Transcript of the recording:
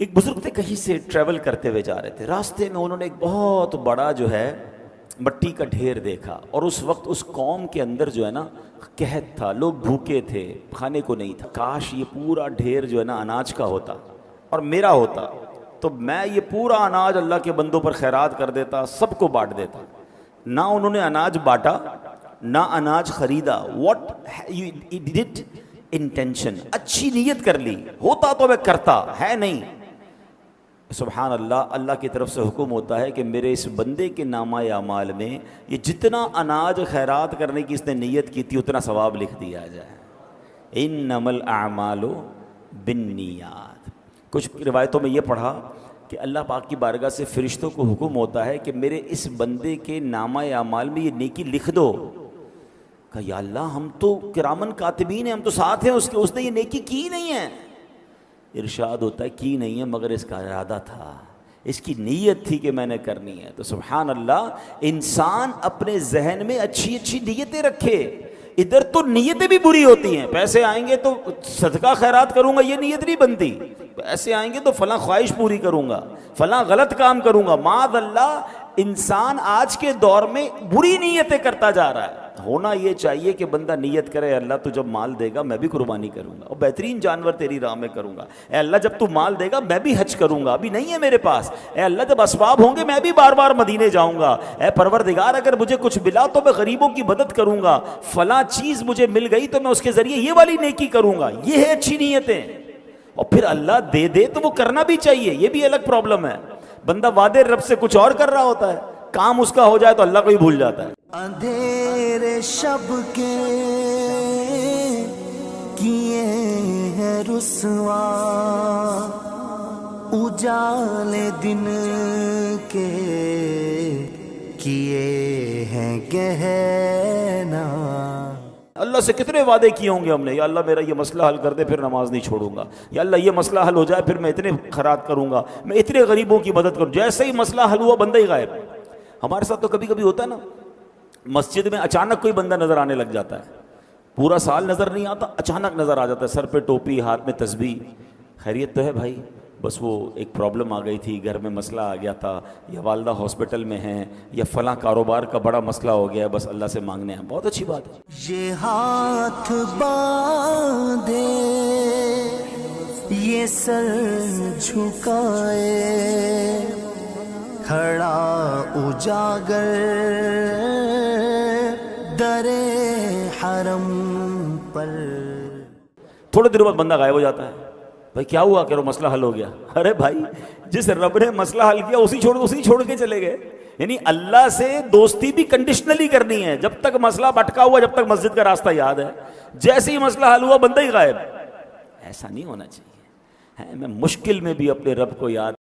ایک بزرگ تھے، کہیں سے ٹریول کرتے ہوئے جا رہے تھے، راستے میں انہوں نے ایک بہت بڑا جو ہے مٹی کا ڈھیر دیکھا، اور اس وقت اس قوم کے اندر جو ہے نا قحط تھا، لوگ بھوکے تھے، کھانے کو نہیں تھا۔ کاش یہ پورا ڈھیر جو ہے نا اناج کا ہوتا اور میرا ہوتا، تو میں یہ پورا اناج اللہ کے بندوں پر خیرات کر دیتا، سب کو بانٹ دیتا۔ نہ انہوں نے اناج بانٹا، نہ اناج خریدا۔ واٹ یو ڈڈ انٹینشن، اچھی نیت کر لی، ہوتا تو میں کرتا، ہے نہیں۔ سبحان اللہ، اللہ کی طرف سے حکم ہوتا ہے کہ میرے اس بندے کے نامہ اعمال میں یہ جتنا اناج خیرات کرنے کی اس نے نیت کی تھی اتنا ثواب لکھ دیا جائے۔ انما الاعمال بالنیات۔ کچھ روایتوں میں یہ پڑھا کہ اللہ پاک کی بارگاہ سے فرشتوں کو حکم ہوتا ہے کہ میرے اس بندے کے نامہ اعمال میں یہ نیکی لکھ دو۔ کہا یا اللہ، ہم تو کرامن کاتبین ہیں، ہم تو ساتھ ہیں اس نے یہ نیکی کی نہیں ہے۔ ارشاد ہوتا ہے کی نہیں ہے، مگر اس کا ارادہ تھا، اس کی نیت تھی کہ میں نے کرنی ہے۔ تو سبحان اللہ، انسان اپنے ذہن میں اچھی اچھی نیتیں رکھے۔ ادھر تو نیتیں بھی بری ہوتی ہیں، پیسے آئیں گے تو صدقہ خیرات کروں گا، یہ نیت نہیں بنتی۔ پیسے آئیں گے تو فلاں خواہش پوری کروں گا، فلاں غلط کام کروں گا۔ معاذ اللہ، انسان آج کے دور میں بری نیتیں کرتا جا رہا ہے۔ ہونا یہ چاہیے کہ بندہ نیت کرے، اللہ تو جب مال دے گا میں بھی قربانی کروں گا اور بہترین جانور تیری راہ میں کروں گا۔ اے اللہ جب تو مال دے گا میں بھی حج کروں گا، ابھی نہیں ہے میرے پاس۔ اے اللہ جب اسباب ہوں گے میں بھی بار بار مدینے جاؤں گا۔ اے پروردگار اگر مجھے کچھ ملا تو میں غریبوں کی مدد کروں گا، فلاں چیز مجھے مل گئی تو میں اس کے ذریعے یہ والی نیکی کروں گا۔ یہ ہے اچھی نیتیں، اور پھر اللہ دے دے تو وہ کرنا بھی چاہیے، یہ بھی الگ پرابلم ہے۔ بندہ وعدے رب سے کچھ اور کر رہا ہوتا ہے، کام اس کا ہو جائے تو اللہ کو ہی بھول جاتا ہے۔ اندھیرے شب کے کیے ہیں رسوا، اجالے دن کے کیے ہیں گہنا۔ اللہ سے کتنے وعدے کیے ہوں گے ہم نے، یا اللہ میرا یہ مسئلہ حل کر دے پھر نماز نہیں چھوڑوں گا، یا اللہ یہ مسئلہ حل ہو جائے پھر میں اتنے خیرات کروں گا، میں اتنے غریبوں کی مدد کروں۔ جیسے ہی مسئلہ حل ہوا بندہ ہی غائب۔ ہمارے ساتھ تو کبھی کبھی ہوتا ہے نا، مسجد میں اچانک کوئی بندہ نظر آنے لگ جاتا ہے، پورا سال نظر نہیں آتا، اچانک نظر آ جاتا ہے، سر پہ ٹوپی، ہاتھ میں تسبیح۔ خیریت تو ہے بھائی؟ بس وہ ایک پرابلم آ گئی تھی، گھر میں مسئلہ آ گیا تھا، یا والدہ ہاسپٹل میں ہیں، یا فلاں کاروبار کا بڑا مسئلہ ہو گیا ہے، بس اللہ سے مانگنے ہیں۔ بہت اچھی بات ہے۔ یہ ہاتھ باندھے یہ سر جھکائے، کھڑا اجاگر در حرم پر۔ تھوڑے دیر بعد بندہ غائب ہو جاتا ہے۔ بھائی کیا ہوا؟ کہ وہ مسئلہ حل ہو گیا۔ ارے بھائی، جس رب نے مسئلہ حل کیا اسی چھوڑ کے چلے گئے۔ یعنی اللہ سے دوستی بھی کنڈیشنلی کرنی ہے۔ جب تک مسئلہ بھٹکا ہوا، جب تک مسجد کا راستہ یاد ہے، جیسے ہی مسئلہ حل ہوا بندہ ہی غائب۔ ایسا نہیں ہونا چاہیے۔ میں مشکل میں بھی اپنے رب کو یاد